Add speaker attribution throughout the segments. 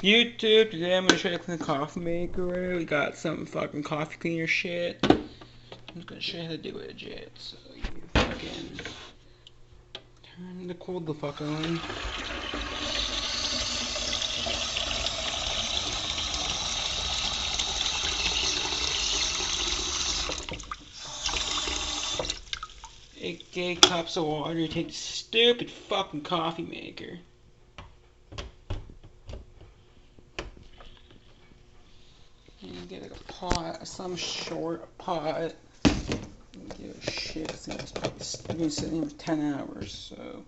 Speaker 1: YouTube, today I'm gonna show you how to clean the coffee maker. We got some fucking coffee cleaner shit. I'm just gonna show you how to do it legit. So you fucking turn the cold the fuck on. Eight cups of water. Take the stupid fucking coffee maker. And get like a pot, some short pot. Give a shit. This thing's probably been sitting for 10 hours, so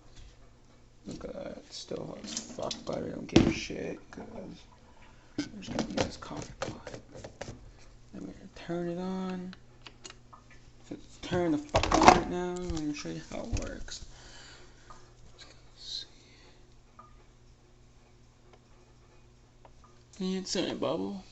Speaker 1: look at that. It's still hot as fuck, but I don't give a shit because I'm just gonna use this coffee pot. I'm gonna turn it on. So it's turned the fuck on right now. I'm gonna show you how it works. Can you see it bubble?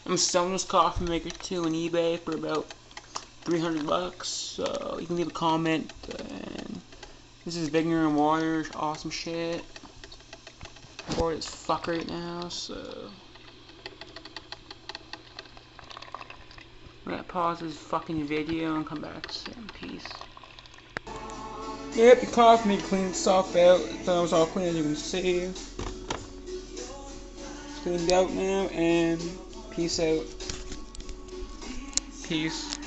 Speaker 1: I'm selling this coffee maker too on eBay for about 300 bucks, so you can leave a comment. And this is Vigor and Water, awesome shit. I'm bored as fuck right now, so I'm gonna pause this fucking video and come back soon. Peace. Yep, the coffee maker cleaned itself out. Thought it was all clean, as you can see. It's cleaned out now, and peace out. Peace.